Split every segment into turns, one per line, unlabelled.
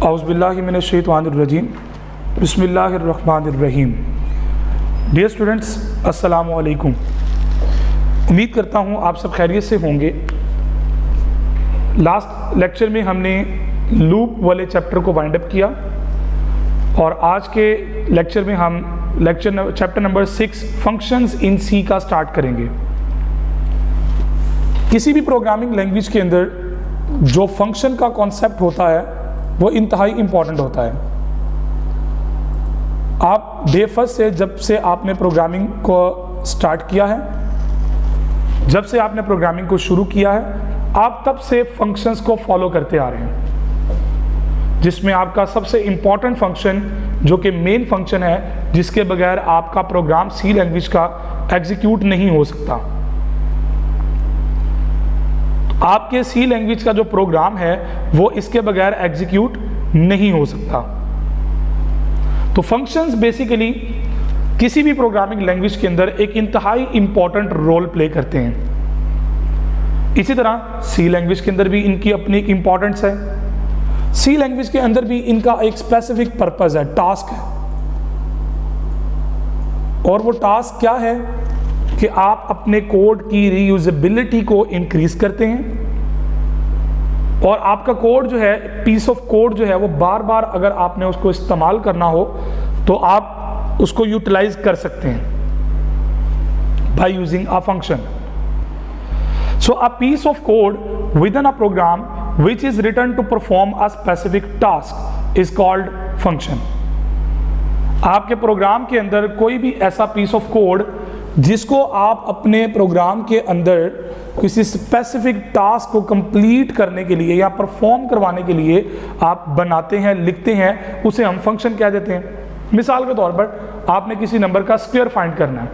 औज़ुबिल्लाहि मिनश्शैतानिर्रजीम बिस्मिल्लाहिर्रहमानिर्रहीम। Dear students, अस्सलामु अलैकुम। उम्मीद करता हूँ आप सब खैरियत से होंगे। लास्ट लेक्चर में हमने लूप वाले चैप्टर को वाइंड अप किया और आज के लेक्चर में हम चैप्टर नंबर 6 फंक्शंस इन सी का स्टार्ट करेंगे। किसी भी प्रोग्रामिंग लैंग्वेज के अंदर जो फंक्शन का कॉन्सेप्ट होता है वो इंतहाई इम्पॉर्टेंट होता है। आप डे फर्स्ट से जब से आपने प्रोग्रामिंग को स्टार्ट किया है, जब से आपने प्रोग्रामिंग को शुरू किया है, आप तब से फंक्शंस को फॉलो करते आ रहे हैं, जिसमें आपका सबसे इम्पॉर्टेंट फंक्शन जो कि मेन फंक्शन है, जिसके बगैर आपका प्रोग्राम सी लैंग्वेज का एग्जीक्यूट नहीं हो सकता। आपके सी लैंग्वेज का जो प्रोग्राम है वो इसके बगैर एग्जीक्यूट नहीं हो सकता। तो फंक्शंस बेसिकली किसी भी प्रोग्रामिंग लैंग्वेज के अंदर एक इंतहाई इंपॉर्टेंट रोल प्ले करते हैं। इसी तरह सी लैंग्वेज के अंदर भी इनकी अपनी एक इंपॉर्टेंस है। सी लैंग्वेज के अंदर भी इनका एक स्पेसिफिक पर्पस है, टास्क है। और वो टास्क क्या है कि आप अपने कोड की रीयूजेबिलिटी को इंक्रीज करते हैं और आपका कोड जो है, पीस ऑफ कोड जो है, वो बार बार अगर आपने उसको इस्तेमाल करना हो तो आप उसको यूटिलाइज कर सकते हैं by using a function. So a piece of code within a program which is written to perform a specific task is called function. आपके प्रोग्राम के अंदर कोई भी ऐसा पीस ऑफ कोड जिसको आप अपने प्रोग्राम के अंदर किसी स्पेसिफिक टास्क को कंप्लीट करने के लिए या परफॉर्म करवाने के लिए आप बनाते हैं, लिखते हैं, उसे हम फंक्शन कह देते हैं। मिसाल के तौर पर आपने किसी नंबर का स्क्वायर फाइंड करना है।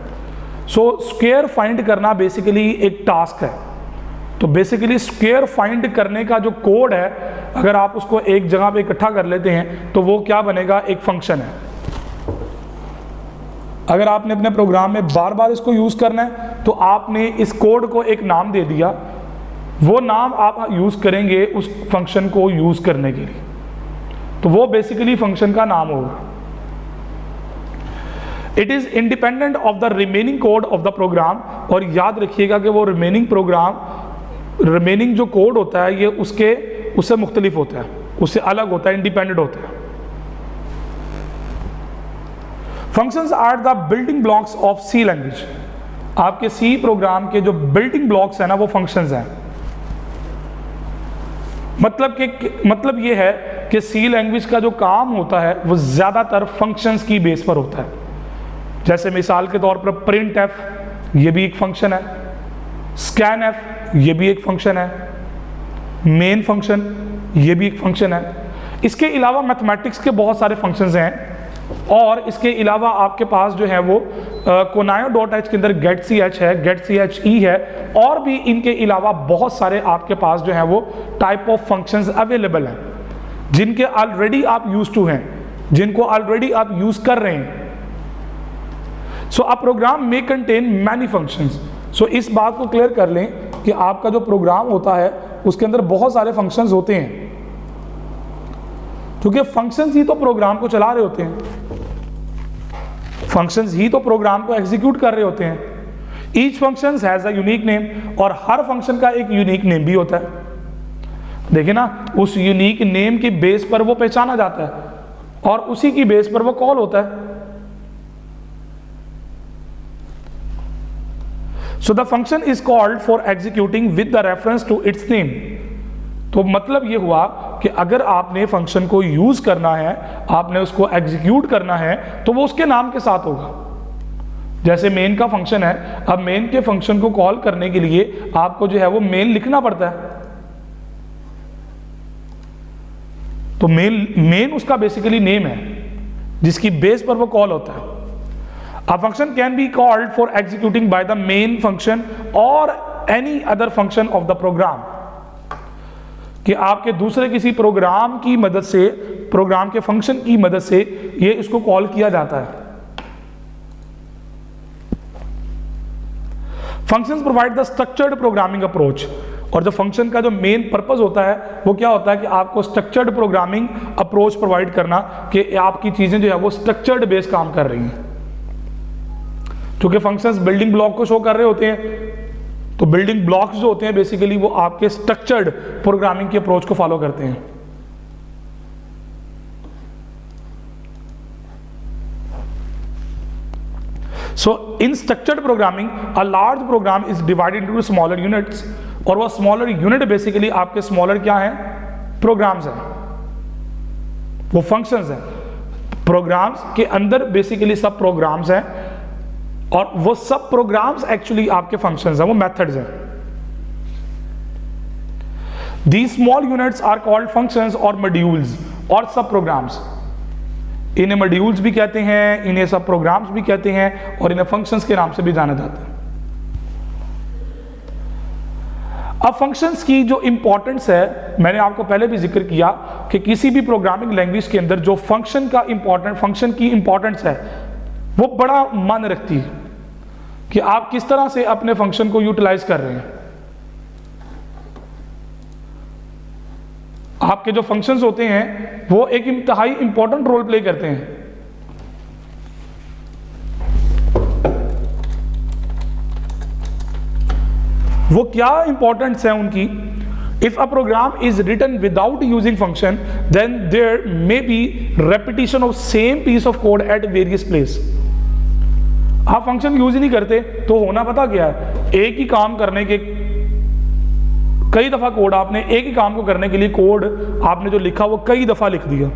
सो स्क्वायर फाइंड करना बेसिकली एक टास्क है। तो बेसिकली स्क्वायर फाइंड करने का जो कोड है, अगर आप उसको एक जगह पे इकट्ठा कर लेते हैं तो वो क्या बनेगा, एक फंक्शन है। अगर आपने अपने प्रोग्राम में बार बार इसको यूज करना है तो आपने इस कोड को एक नाम दे दिया, वो नाम आप यूज करेंगे उस फंक्शन को यूज करने के लिए, तो वो बेसिकली फंक्शन का नाम होगा। It is independent of the remaining code of the program. और याद रखिएगा कि वो रिमेनिंग जो कोड होता है ये उससे मुख्तलिफ होता है, उससे अलग होता है, इंडिपेंडेंट होता है। Functions are the building blocks of C language. आपके सी प्रोग्राम के जो बिल्डिंग ब्लॉक्स है ना, वो फंक्शंस हैं। मतलब ये है कि सी लैंग्वेज का जो काम होता है वो ज्यादातर फंक्शंस की बेस पर होता है। जैसे मिसाल के तौर पर प्रिंट एफ, ये भी एक फंक्शन है। स्कैन एफ, ये भी एक फंक्शन है। मेन फंक्शन, ये भी एक फंक्शन है। इसके अलावा मैथमेटिक्स के बहुत सारे फंक्शंस हैं और इसके अलावा आपके पास जो है वो conio.h के अंदर getch है, getche है, और भी इनके अलावा बहुत सारे आपके पास जो है वो टाइप ऑफ फंक्शंस अवेलेबल हैं, जिनके ऑलरेडी आप यूज टू हैं, जिनको ऑलरेडी आप यूज कर रहे हैं। सो अ प्रोग्राम में कंटेन मैनी फंक्शंस। सो इस बात को क्लियर कर लें कि आपका जो प्रोग्राम होता है उसके अंदर बहुत सारे फंक्शंस होते हैं, क्योंकि फंक्शंस ही तो प्रोग्राम को चला रहे होते हैं, फंक्शंस ही तो प्रोग्राम को एग्जीक्यूट कर रहे होते हैं। Each function has a unique name, और हर फंक्शन का एक यूनिक नेम भी होता है। देखिए ना, उस यूनिक नेम की बेस पर वो पहचाना जाता है और उसी की बेस पर वो कॉल होता है। So the function is called for executing with the reference to its name. तो मतलब ये हुआ कि अगर आपने फंक्शन को यूज करना है, आपने उसको एग्जीक्यूट करना है, तो वो उसके नाम के साथ होगा। जैसे मेन का फंक्शन है, अब मेन के फंक्शन को कॉल करने के लिए आपको जो है वो मेन लिखना पड़ता है। तो मेन उसका बेसिकली नेम है जिसकी बेस पर वो कॉल होता है। A function can be called for executing by the main function और any other function of the program. कि आपके दूसरे किसी प्रोग्राम की मदद से, प्रोग्राम के फंक्शन की मदद से ये इसको कॉल किया जाता है। Functions provide the structured programming approach. और जो फंक्शन का जो मेन पर्पस होता है वो क्या होता है कि आपको स्ट्रक्चर्ड प्रोग्रामिंग अप्रोच प्रोवाइड करना, कि आपकी चीजें जो है वो स्ट्रक्चर्ड बेस काम कर रही हैं। क्योंकि फंक्शंस बिल्डिंग ब्लॉक को शो कर रहे होते हैं, तो बिल्डिंग ब्लॉक्स जो होते हैं बेसिकली वो आपके स्ट्रक्चर्ड प्रोग्रामिंग के अप्रोच को फॉलो करते हैं। So in structured programming, a large program is divided into smaller units, और वो smaller unit basically आपके smaller क्या हैं? Programs हैं, वो functions हैं। Programs के अंदर basically सब programs हैं, और वो सब programs actually आपके functions हैं, वो methods हैं। These small units are called functions or modules और सब programs। इन्हें मॉड्यूल्स भी कहते हैं, इन्हें सब प्रोग्राम्स भी कहते हैं, और इन्हें फंक्शंस के नाम से भी जाना जाता है। अब फंक्शंस की जो इंपॉर्टेंस है, मैंने आपको पहले भी जिक्र किया कि किसी भी प्रोग्रामिंग लैंग्वेज के अंदर जो फंक्शन की इंपॉर्टेंस है वो बड़ा मायने रखती है कि आप किस तरह से अपने फंक्शन को यूटिलाइज कर रहे हैं। आपके जो फंक्शंस होते हैं वो एक इंतहाई इंपॉर्टेंट रोल प्ले करते हैं। वो क्या इंपॉर्टेंस है उनकी? If a program is written without using function, then there may be repetition of same piece of code at various place. आप फंक्शन यूज ही नहीं करते तो होना पता क्या है, एक ही काम करने के कई दफा कोड, आपने एक ही काम को करने के लिए कोड आपने जो लिखा वो कई दफा लिख दिया।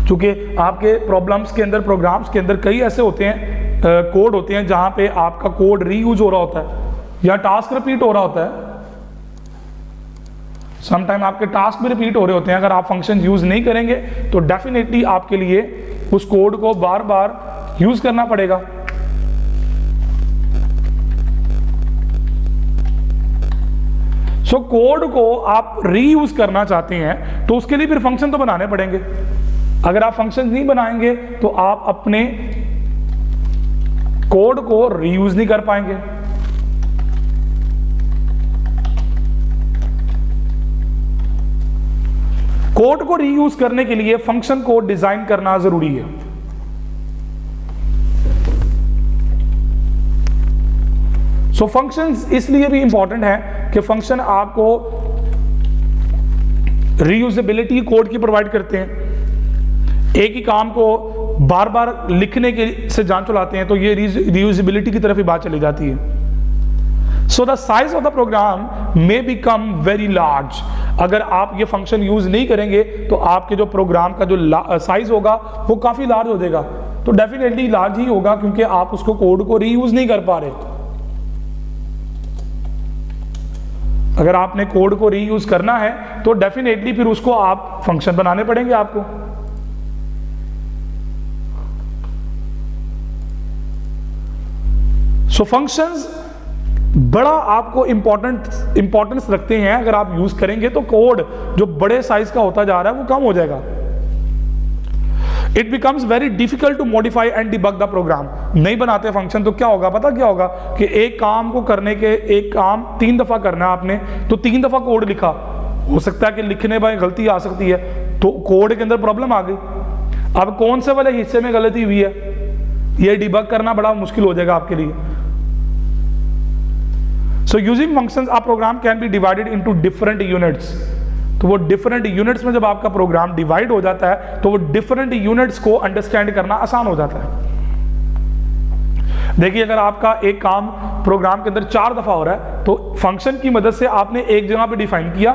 क्योंकि आपके प्रॉब्लम्स के अंदर, प्रोग्राम्स के अंदर कई ऐसे होते हैं, कोड होते हैं जहां पे आपका कोड रीयूज हो रहा होता है या टास्क रिपीट हो रहा होता है। समटाइम आपके टास्क भी रिपीट हो रहे होते हैं। अगर आप फंक्शन यूज नहीं करेंगे तो डेफिनेटली आपके लिए उस कोड को बार बार यूज करना पड़ेगा। सो कोड को आप रीयूज करना चाहते हैं तो उसके लिए फिर फंक्शन तो बनाने पड़ेंगे। अगर आप फंक्शन नहीं बनाएंगे तो आप अपने कोड को रीयूज नहीं कर पाएंगे। कोड को रीयूज करने के लिए फंक्शन को डिजाइन करना जरूरी है। सो फंक्शंस इसलिए भी इंपॉर्टेंट है कि फंक्शन आपको रीयूजेबिलिटी कोड की प्रोवाइड करते हैं। एक ही काम को बार बार लिखने के से जान चलाते हैं तो ये रीयूजेबिलिटी की तरफ ही बात चली जाती है। So the size of the program may become very large. अगर आप ये फंक्शन यूज नहीं करेंगे तो आपके जो प्रोग्राम का जो साइज होगा वो काफी लार्ज हो जाएगा। तो डेफिनेटली लार्ज ही होगा क्योंकि आप उसको कोड को रीयूज नहीं कर पा रहे। अगर आपने कोड को रीयूज करना है तो डेफिनेटली फिर उसको आप फंक्शन बनाने पड़ेंगे आपको। सो फंक्शंस बड़ा आपको इंपॉर्टेंस रखते हैं। अगर आप यूज करेंगे तो कोड जो बड़े साइज का होता जा रहा है वो कम हो जाएगा। It becomes very difficult to modify and debug the program. नहीं बनाते फंक्शन तो क्या होगा, पता क्या होगा कि एक काम को करने के, एक काम 3 दफा करना है आपने तो 3 दफा कोड लिखा, हो सकता है कि लिखने में गलती आ सकती है तो कोड के अंदर प्रॉब्लम आ गई। अब कौन से वाले हिस्से में गलती हुई है ये डिबग करना बड़ा मुश्किल हो जाएगा आपके लिए। So using functions a program can be divided into different units. तो वो डिफरेंट यूनिट्स में जब आपका प्रोग्राम डिवाइड हो जाता है तो वो डिफरेंट यूनिट्स को अंडरस्टैंड करना आसान हो जाता है। देखिए अगर आपका एक काम प्रोग्राम के अंदर 4 दफा हो रहा है तो फंक्शन की मदद से आपने एक जगह पे डिफाइन किया,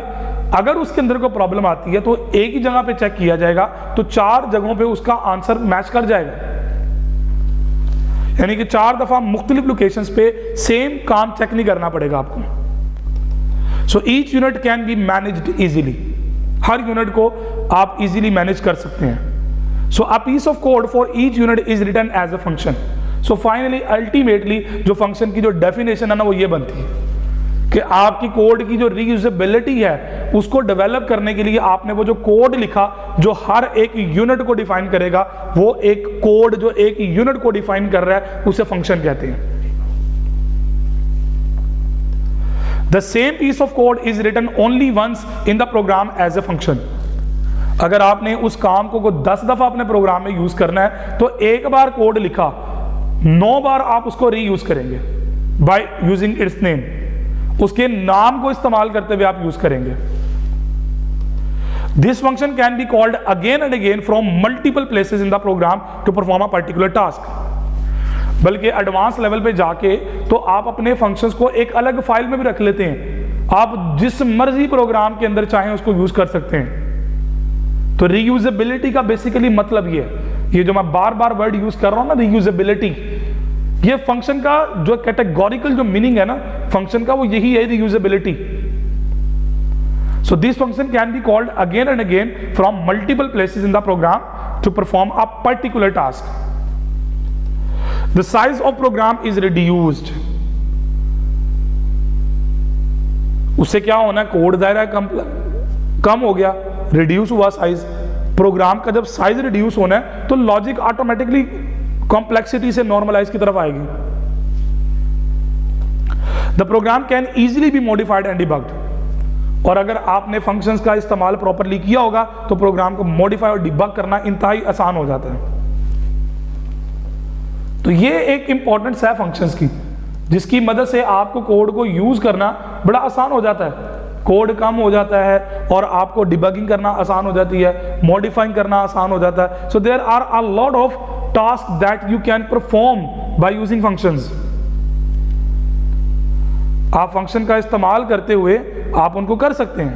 अगर उसके अंदर कोई प्रॉब्लम आती है तो एक ही जगह पे चेक किया जाएगा तो 4 जगहों पे उसका आंसर मैच कर जाएगा। यानी कि 4 दफा मुख्तलिफ लोकेशंस पे सेम काम चेक नहीं करना पड़ेगा आपको। So each unit can be managed easily. हर यूनिट को आप इजीली मैनेज कर सकते हैं। So a piece of code for each unit is written as a function. So finally ultimately जो फंक्शन की जो डेफिनेशन है ना वो ये बनती है कि आपकी कोड की जो रीयूजेबिलिटी है उसको डेवलप करने के लिए आपने वो जो कोड लिखा जो हर एक यूनिट को डिफाइन करेगा, वो एक कोड जो एक यूनिट को डिफाइन कर रहा है उसे फंक्शन कहते हैं। The same piece of code is written only once in the program as a function. अगर आपने उस काम को 10 दफा अपने प्रोग्राम में यूज करना है तो एक बार कोड लिखा 9 बार आप उसको रीयूज करेंगे बाय यूजिंग इट्स नेम, उसके नाम को इस्तेमाल करते हुए आप यूज करेंगे। This function can be called again and again from multiple places in the program to perform a particular task. बल्कि एडवांस लेवल पे जाके तो आप अपने फंक्शंस को एक अलग फाइल में भी रख लेते हैं, आप जिस मर्जी प्रोग्राम के अंदर चाहें उसको यूज कर सकते हैं। तो रीयूजेबिलिटी का बेसिकली मतलब ये जो मैं बार बार वर्ड यूज कर रहा हूं ना, रीयूजेबिलिटी, ये फंक्शन का जो कैटेगोरिकल जो मीनिंग है ना फंक्शन का, वो यही है, reusability. So this function can be called again and again from multiple places in the program to perform a particular task. The size of program is reduced. उससे क्या होना है, कोड दायरा कम हो गया, रिड्यूस हुआ साइज। प्रोग्राम का जब साइज रिड्यूस होना है तो लॉजिक ऑटोमेटिकली कॉम्प्लेक्सिटी से नॉर्मलाइज की तरफ आएगी। The program can easily be modified and debugged. और अगर आपने फंक्शंस का इस्तेमाल प्रॉपरली किया होगा तो प्रोग्राम को मॉडिफाई और डिबग करना इंतहाई आसान हो जाता है। तो ये एक इंपॉर्टेंस है फंक्शंस की, जिसकी मदद से आपको कोड को यूज करना बड़ा आसान हो जाता है, कोड कम हो जाता है और आपको डिबगिंग करना आसान हो जाती है, मॉडिफाइंग करना आसान हो जाता है। So there are a lot of task that you can perform by using functions. आप फंक्शन का इस्तेमाल करते हुए आप उनको कर सकते हैं।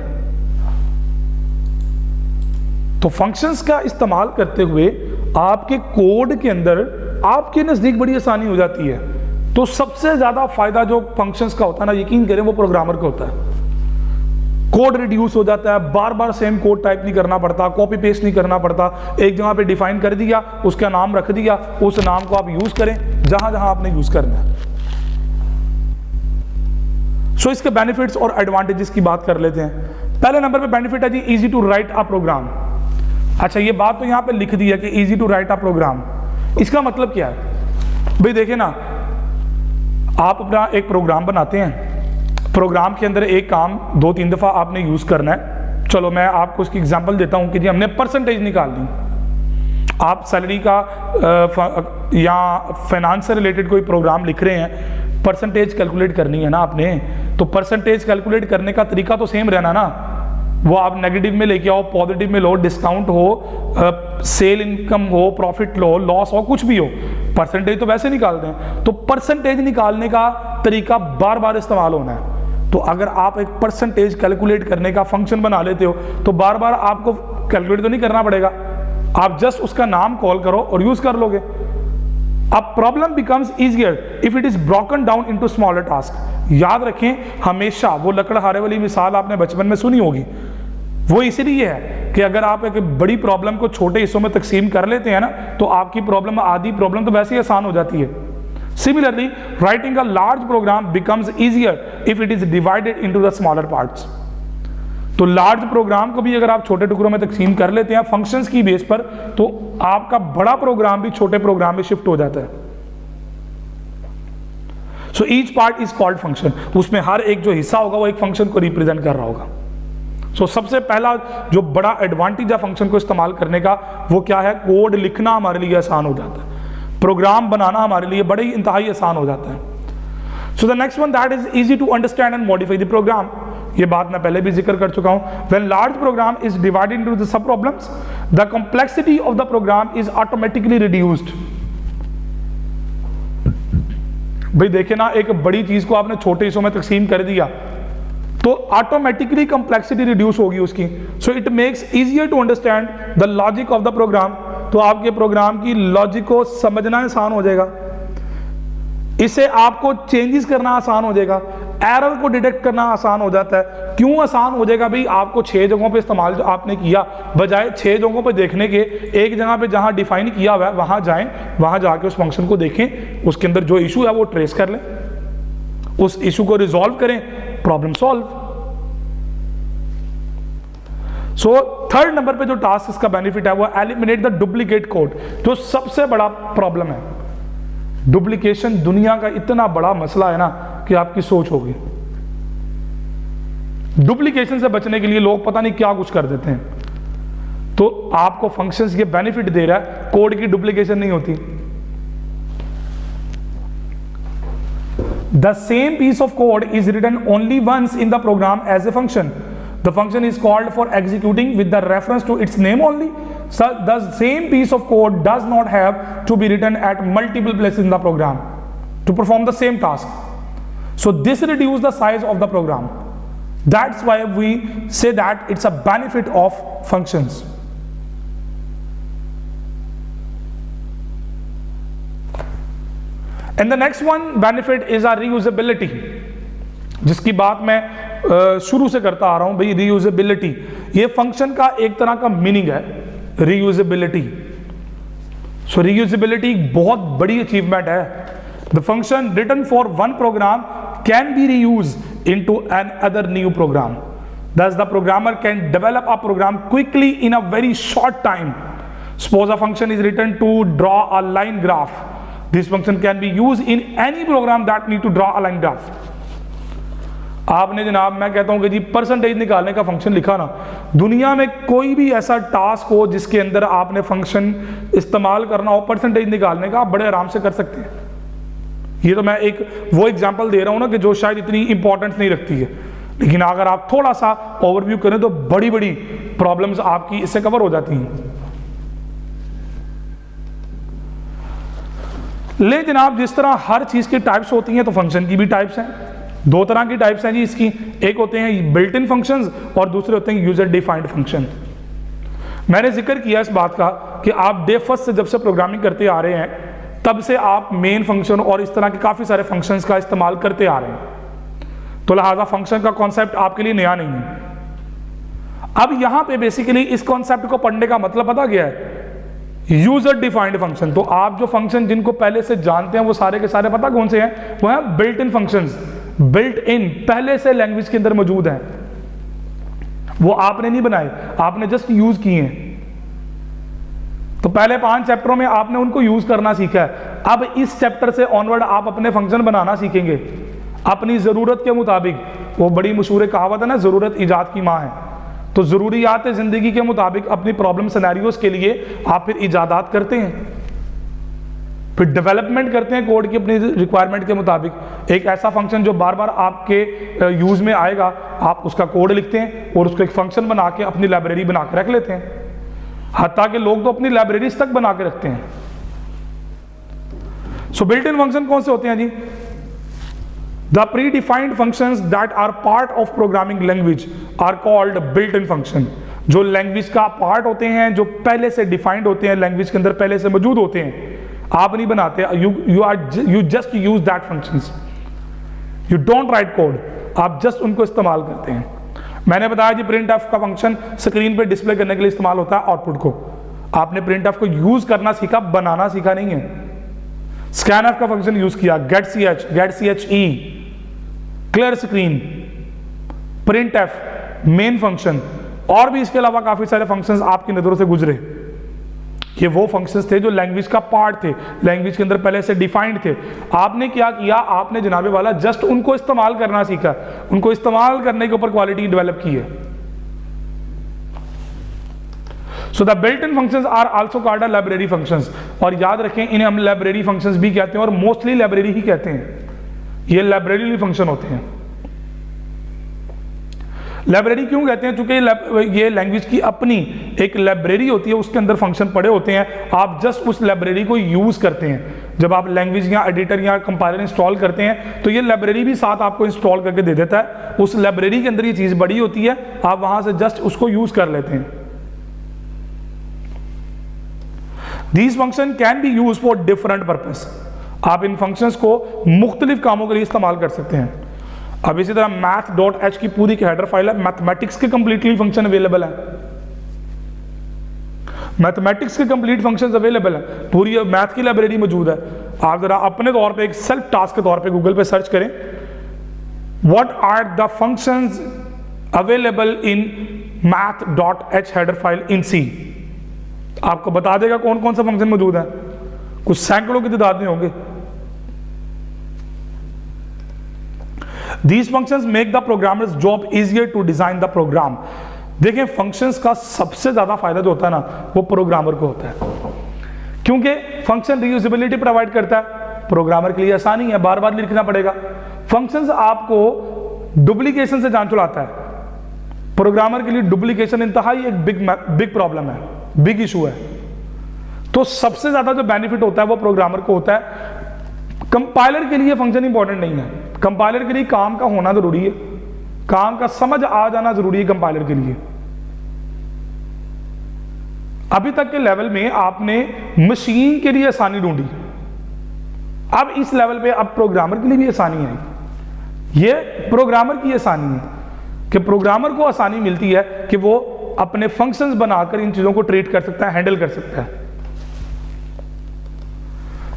तो फंक्शंस का इस्तेमाल करते हुए आपके कोड के अंदर आपके नजदीक बड़ी आसानी हो जाती है। तो सबसे ज्यादा फायदा जो फंक्शंस का होता है ना, यकीन करें वो प्रोग्रामर को होता है। कोड रिड्यूस हो जाता है, बार बार सेम कोड टाइप नहीं करना पड़ता, कॉपी पेस्ट नहीं करना पड़ता, एक जगह पे डिफाइन कर दिया, उसका नाम रख दिया, उस नाम को आप यूज करें जहां जहां आपने यूज करना है। सो इसके बेनिफिट्स और एडवांटेजेस की बात कर लेते हैं। पहले नंबर पे बेनिफिट है जी, easy to write a program. अच्छा, ये बात तो यहां पे लिख दी है कि easy to write a program. इसका मतलब क्या है भाई? देखिए ना, आप अपना एक प्रोग्राम बनाते हैं, प्रोग्राम के अंदर एक काम 2-3 दफा आपने यूज करना है। चलो मैं आपको उसकी एग्जांपल देता हूं कि जी हमने परसेंटेज निकाल दी। आप सैलरी का या फाइनेंस से रिलेटेड कोई प्रोग्राम लिख रहे हैं, परसेंटेज कैलकुलेट करनी है ना आपने, तो परसेंटेज कैलकुलेट करने का तरीका तो सेम रहना ना। वो आप नेगेटिव में लेके आओ, पॉजिटिव में लो, डिस्काउंट हो, सेल इनकम हो, प्रॉफिट लो, लॉस हो, कुछ भी हो, परसेंटेज तो वैसे निकालते हैं। तो परसेंटेज निकालने का तरीका बार बार इस्तेमाल होना है। तो अगर आप एक परसेंटेज कैलकुलेट करने का फंक्शन बना लेते हो तो बार बार आपको कैलकुलेट तो नहीं करना पड़ेगा, आप जस्ट उसका नाम कॉल करो और यूज कर लोगे। अब problem becomes easier if it is broken down into smaller task. याद रखें हमेशा, वो लकड़हारे वाली मिसाल आपने बचपन में सुनी होगी, वो इसीलिए है कि अगर आप एक बड़ी प्रॉब्लम को छोटे हिस्सों में तकसीम कर लेते हैं ना, तो आपकी प्रॉब्लम, आधी प्रॉब्लम तो वैसे ही आसान हो जाती है। Similarly, writing a large program becomes easier if it is divided into the smaller parts. तो लार्ज प्रोग्राम को भी अगर आप छोटे टुकड़ों में तकसीम कर लेते हैं फंक्शंस की बेस पर, तो आपका बड़ा प्रोग्राम भी छोटे प्रोग्राम में शिफ्ट हो जाता है। So each part is called function. उसमें हर एक जो हिस्सा होगा वो एक फंक्शन को रिप्रेजेंट कर रहा होगा। सो सबसे पहला जो बड़ा एडवांटेज है फंक्शन को इस्तेमाल करने का, वो क्या है? कोड लिखना हमारे लिए आसान हो जाता है, प्रोग्राम बनाना हमारे लिए बड़े ही इंतहाई आसान हो जाता है। So the next one that is easy to understand and modify the program. ये बात मैं पहले भी जिक्र कर चुका हूं। When large program is divided into the sub problems, the complexity of the program is automatically reduced. भाई देखिए ना, एक बड़ी चीज को आपने छोटे हिस्सों में तकसीम कर दिया तो ऑटोमेटिकली कॉम्प्लेक्सिटी रिड्यूस होगी उसकी। So it makes easier to understand the logic of the program. तो आपके प्रोग्राम की लॉजिक को समझना आसान हो जाएगा, इससे आपको चेंजेस करना आसान हो जाएगा, एरर को डिटेक्ट करना आसान हो जाता है। क्यों आसान हो जाएगा भाई? आपको 6 जगहों पे इस्तेमाल जो आपने किया, बजाय 6 जगहों पे देखने के एक जगह पे जहां डिफाइन किया हुआ है वहां जाएं, वहां जाके उस फंक्शन को देखें, उसके अंदर जो इशू है वो ट्रेस कर लें, उस इशू को रिजॉल्व करें, problem solve. So third number पे जो टास्क इसका बेनिफिट है वो एलिमिनेट द डुप्लीकेट कोड। जो सबसे बड़ा प्रॉब्लम है, डुप्लीकेशन दुनिया का इतना बड़ा मसला है ना कि आपकी सोच होगी। डुप्लीकेशन से बचने के लिए लोग पता नहीं क्या कुछ कर देते हैं। तो आपको फंक्शंस ये बेनिफिट दे रहा है, कोड की डुप्लीकेशन नहीं होती। The same piece of code is written only once in the program as a function. The function is called for executing with the reference to its name only. The same piece of code does not have to be written at multiple places in the program to perform the same task. So this reduce the size of the program. That's why we say that it's a benefit of functions. And the next one benefit is our reusability, जिसकी बात मैं शुरू से करता आ रहा हूं भाई। reusability ये फंक्शन का एक तरह का मीनिंग है, reusability। So reusability बहुत बड़ी अचीवमेंट है। The function written for one program can be reused into another new program. Thus the programmer can develop a program quickly in a very short time. Suppose a function is written to draw a line graph. This function can be used in any program that need to draw a line graph. आपने जनाब, मैं कहता हूं कि जी percentage निकालने का function लिखा ना, दुनिया में कोई भी ऐसा टास्क हो जिसके अंदर आपने फंक्शन इस्तेमाल करना हो परसेंटेज निकालने का, आप बड़े आराम से कर सकते हैं। ये तो मैं एक वो एग्जांपल दे रहा हूं ना कि जो शायद इतनी इंपॉर्टेंस नहीं रखती है, लेकिन अगर आप थोड़ा सा ओवरव्यू करें तो बड़ी बड़ी प्रॉब्लम्स आपकी इससे कवर हो जाती हैं। ले जनाब, जिस तरह हर चीज की टाइप्स होती हैं तो फंक्शन की भी टाइप्स हैं। दो तरह की टाइप्स हैं जी इसकी, एक होते हैं बिल्ट इन फंक्शंस और दूसरे होते हैं यूजर डिफाइंड फंक्शन। मैंने जिक्र किया इस बात का कि आप डे फर्स्ट से जब से प्रोग्रामिंग करते आ रहे हैं तब से आप मेन फंक्शन और इस तरह के काफी सारे फंक्शंस का इस्तेमाल करते आ रहे हैं, तो लिहाजा फंक्शन का कॉन्सेप्ट आपके लिए नया नहीं है। अब यहां पे बेसिकली इस कॉन्सेप्ट को पढ़ने का मतलब पता क्या है, यूजर डिफाइंड फंक्शन। तो आप जो फंक्शन जिनको पहले से जानते हैं वो सारे के सारे पता कौन से हैं, वो है built in functions. Built in पहले से लैंग्वेज के अंदर मौजूद हैं, वो आपने नहीं बनाए, आपने जस्ट यूज किए हैं। तो पहले 5 चैप्टरों में आपने उनको यूज करना सीखा है। अब इस चैप्टर से ऑनवर्ड आप अपने फंक्शन बनाना सीखेंगे अपनी जरूरत के मुताबिक। वो बड़ी मशहूर कहावत है ना, जरूरत इजाद की माँ है। तो जरूरियात जिंदगी के मुताबिक अपनी प्रॉब्लम सिनेरियोस के लिए आप फिर इजादात करते हैं, फिर डेवलपमेंट करते हैं कोड की अपनी रिक्वायरमेंट के मुताबिक। एक ऐसा फंक्शन जो बार बार आपके यूज में आएगा, आप उसका कोड लिखते हैं और उसको एक फंक्शन बना के अपनी लाइब्रेरी बना के रख लेते हैं। हत्ता के लोग तो अपनी लाइब्रेरीज तक बना के रखते हैं। सो बिल्ट इन फंक्शन कौन से होते हैं जी? The predefined functions that are part of programming language are called built in function. जो लैंग्वेज का पार्ट होते हैं, जो पहले से डिफाइंड होते हैं, लैंग्वेज के अंदर पहले से मौजूद होते हैं, आप नहीं बनाते, you just use that functions, you don't write code, आप जस्ट उनको इस्तेमाल करते हैं। मैंने बताया जी प्रिंट एफ का फंक्शन स्क्रीन पे डिस्प्ले करने के लिए इस्तेमाल होता है आउटपुट को। आपने प्रिंट एफ को यूज करना सीखा, बनाना सीखा नहीं है। स्कैन एफ का फंक्शन यूज किया, get C H E, clear screen, print F, main function, और भी इसके अलावा काफी सारे फंक्शंस आपकी नजरों से गुजरे। ये वो फंक्शंस थे जो लैंग्वेज का पार्ट थे, लैंग्वेज के अंदर पहले से डिफाइंड थे। आपने क्या किया, आपने जनाबे वाला जस्ट उनको इस्तेमाल करना सीखा, उनको इस्तेमाल करने के ऊपर क्वालिटी डेवलप की है। So the built in functions are also called library functions. और याद रखें, इन्हें हम लाइब्रेरी फंक्शंस भी कहते हैं और मोस्टली लाइब्रेरी ही कहते हैं। ये लाइब्रेरी फंक्शन होते हैं। लाइब्रेरी क्यों कहते हैं? क्योंकि ये लैंग्वेज की अपनी एक लाइब्रेरी होती है, उसके अंदर फंक्शन पड़े होते हैं, आप जस्ट उस लाइब्रेरी को यूज करते हैं। जब आप लैंग्वेज या एडिटर या कंपाइलर इंस्टॉल करते हैं तो ये लाइब्रेरी भी साथ आपको इंस्टॉल करके दे देता है। उस लाइब्रेरी के अंदर ये चीज बड़ी होती है, आप वहां से जस्ट उसको यूज कर लेते हैं। These function can be used for different purpose। आप इन फंक्शंस को मुख्तलिफ कामों के लिए इस्तेमाल कर सकते हैं। अब इसी तरह math.h की पूरी की हेडर फाइल है, मैथमेटिक्स के कंप्लीटली फंक्शन अवेलेबल है, मैथमेटिक्स के कंप्लीट फंक्शंस अवेलेबल है, पूरी मैथ की लाइब्रेरी मौजूद है। आप जरा अपने तौर पे एक सेल्फ टास्क के तौर पे गूगल पे सर्च करें, what are the functions available in math.h header file in C. आपको बता देगा कौन कौन सा फंक्शन मौजूद है, कुछ सैकड़ों की तादाद में होंगे। These functions make the programmer's job easier to design the program. देखिए फंक्शंस का सबसे ज्यादा फायदा जो होता है ना वो प्रोग्रामर को होता है, क्योंकि फंक्शन रीयूजेबिलिटी प्रोवाइड करता है, प्रोग्रामर के लिए आसानी है, बार बार लिखना पड़ेगा। फंक्शंस आपको डुप्लीकेशन से जान छुड़ाता है, प्रोग्रामर के लिए डुप्लीकेशन इंतहाई एक बिग प्रॉब्लम है, बिग इशू है। तो सबसे ज्यादा जो बेनिफिट होता है वो प्रोग्रामर को होता है। कंपाइलर के लिए फंक्शन इंपॉर्टेंट नहीं है, कंपाइलर के लिए काम का होना जरूरी है, काम का समझ आ जाना जरूरी है कंपाइलर के लिए। अभी तक के लेवल में आपने मशीन के लिए आसानी ढूंढी, अब इस लेवल पे अब प्रोग्रामर के लिए भी आसानी है। ये प्रोग्रामर की आसानी है कि प्रोग्रामर को आसानी मिलती है कि वो अपने फंक्शंस बनाकर इन चीजों को ट्रीट कर सकता है, हैंडल कर सकता है।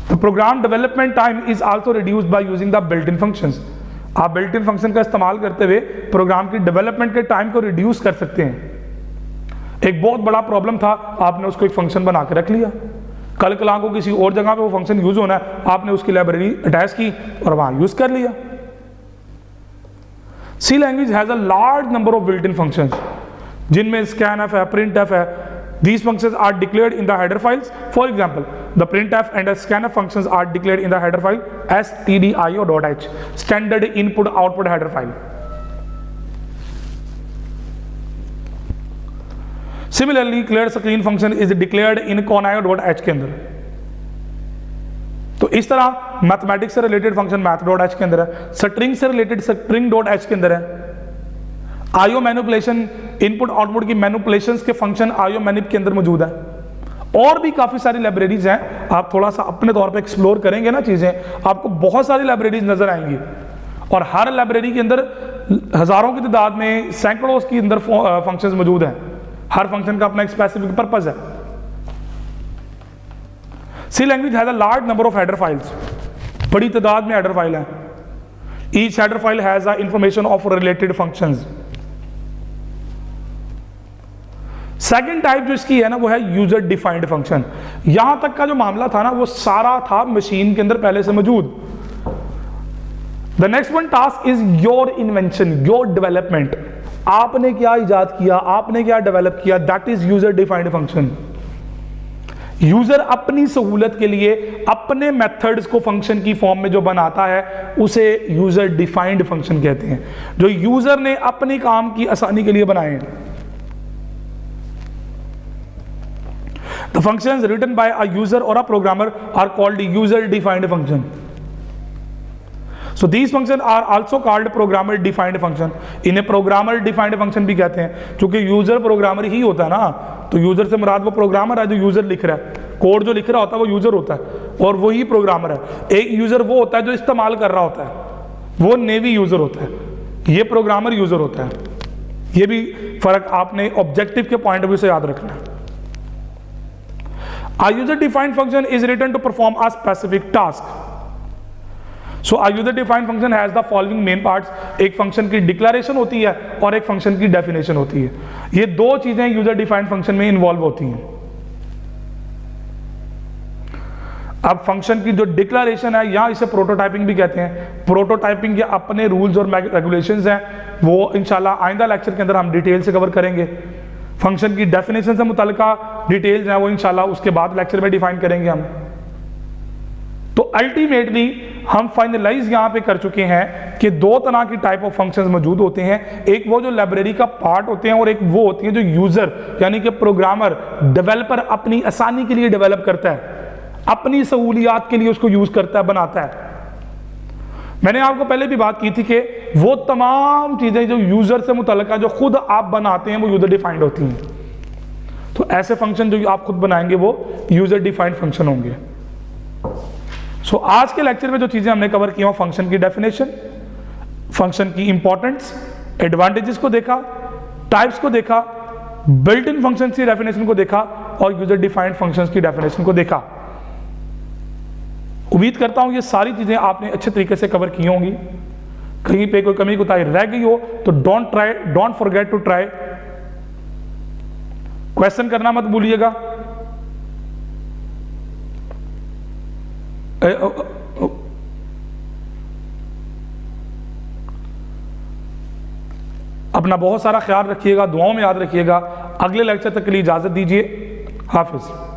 The program development time is also reduced by using the built-in functions। आप बिल्ट इन फंक्शन का इस्तेमाल करते हुए प्रोग्राम की डेवलपमेंट के टाइम को रिड्यूस कर सकते हैं। एक बहुत बड़ा प्रॉब्लम था, आपने उसको एक फंक्शन बना के रख लिया, कल कल को किसी और जगह पे वो फंक्शन यूज होना है, आपने उसकी लाइब्रेरी अटैच की और वहां यूज कर लिया। C language has a large number of built in functions, जिनमें स्कैनफ है, प्रिंटफ है। These functions are declared in the header files. For example, the printf and the scanf functions are declared in the header file as stdio.h, standard input output header file. Similarly, clear screen function is declared in conio.h के अंदर। तो इस तरह mathematics से related function math.h के अंदर है, string से रिलेटेड string.h के अंदर है। आईओ मैनिपुलेशन, इनपुट आउटपुट की मैनिपुलेशंस के फंक्शन आईओ मैनिप के अंदर मौजूद है। और भी काफी सारी लाइब्रेरीज हैं, आप थोड़ा सा अपने तौर पे एक्सप्लोर करेंगे ना चीजें, आपको बहुत सारी लाइब्रेरीज नजर आएंगी। और हर लाइब्रेरी के अंदर हजारों की तादाद में, सैकड़ों के अंदर फंक्शंस मौजूद हैं। हर फंक्शन का अपना एक स्पेसिफिक पर्पस है। C language has a large number of header files, बड़ी तादाद में हेडर फाइल है। Each header file has a information of related functions. Second type जो इसकी है ना वो है यूजर डिफाइंड फंक्शन। यहां तक का जो मामला था ना वो सारा था मशीन के अंदर पहले से मौजूद। The next one task is your invention, your development. आपने क्या इजाद किया, आपने क्या डेवलप किया, that is user defined function. User अपनी सहूलत के लिए अपने मेथड्स को फंक्शन की फॉर्म में जो बनाता है उसे यूजर डिफाइंड फंक्शन कहते हैं, जो यूजर ने अपने काम की आसानी के लिए बनाए हैं। The functions written by a user or a programmer are called user-defined function. So these functions are also called programmer-defined function. इन्हें programmer-defined function भी कहते हैं, क्योंकि यूजर प्रोग्रामर ही होता है ना। तो यूजर से मुराद वो प्रोग्रामर है जो यूजर लिख रहा है, कोड जो लिख रहा होता है वो यूजर होता है, और वही प्रोग्रामर है। एक यूजर वो होता है जो इस्तेमाल कर रहा होता है, वो नेवी यूजर होता है, ये प्रोग्रामर यूजर होता है। ये भी फर्क आपने ऑब्जेक्टिव के पॉइंट ऑफ व्यू से याद रखना है। A user-defined function is written to perform a specific task. So a user-defined function has the following main parts. एक फंक्शन की डिक्लेरेशन होती है और एक फंक्शन की डेफिनेशन होती है। ये दो चीजें यूजर-डिफाइंड फंक्शन में इन्वॉल्व होती हैं। अब फंक्शन की जो डिक्लेरेशन है, या इसे प्रोटोटाइपिंग भी कहते हैं। प्रोटोटाइपिंग के अपने रूल्स और रेगुलेशंस हैं, वो इंशाल्लाह आइंदा लेक्चर के अंदर हम डिटेल से कवर करेंगे। फंक्शन की डेफिनेशन से मुताल्लिका डिटेल्स हैं वो इंशाल्लाह उसके बाद लेक्चर में डिफाइन करेंगे हम। तो अल्टीमेटली हम फाइनलाइज यहां पे कर चुके हैं कि दो तरह की टाइप ऑफ फंक्शंस मौजूद होते हैं। एक वो जो लाइब्रेरी का पार्ट होते हैं, और एक वो होती है जो यूजर यानी कि प्रोग्रामर, डेवलपर अपनी आसानी के लिए डेवलप करता है, अपनी सहूलियात के लिए उसको यूज करता है, बनाता है। मैंने आपको पहले भी बात की थी कि वो तमाम चीजें जो यूजर से मुतल्लिका जो खुद आप बनाते हैं वो यूजर डिफाइंड होती हैं। तो ऐसे फंक्शन जो आप खुद बनाएंगे वो यूजर डिफाइंड फंक्शन होंगे। सो आज के लेक्चर में जो चीजें हमने कवर की, फंक्शन की डेफिनेशन, फंक्शन की इंपॉर्टेंस, एडवांटेजेस को देखा, टाइप्स को देखा, बिल्ट इन फंक्शन की डेफिनेशन को देखा, और यूजर डिफाइंड फंक्शंस की डेफिनेशन को देखा। उम्मीद करता हूं ये सारी चीजें आपने अच्छे तरीके से कवर की होंगी। कहीं पे कोई कमी कोताही रह गई हो तो don't forget to try. Question करना मत भूलिएगा। अपना बहुत सारा ख्याल रखिएगा, दुआओं में याद रखिएगा। अगले लेक्चर तक के लिए इजाज़त दीजिए। हाफिज़।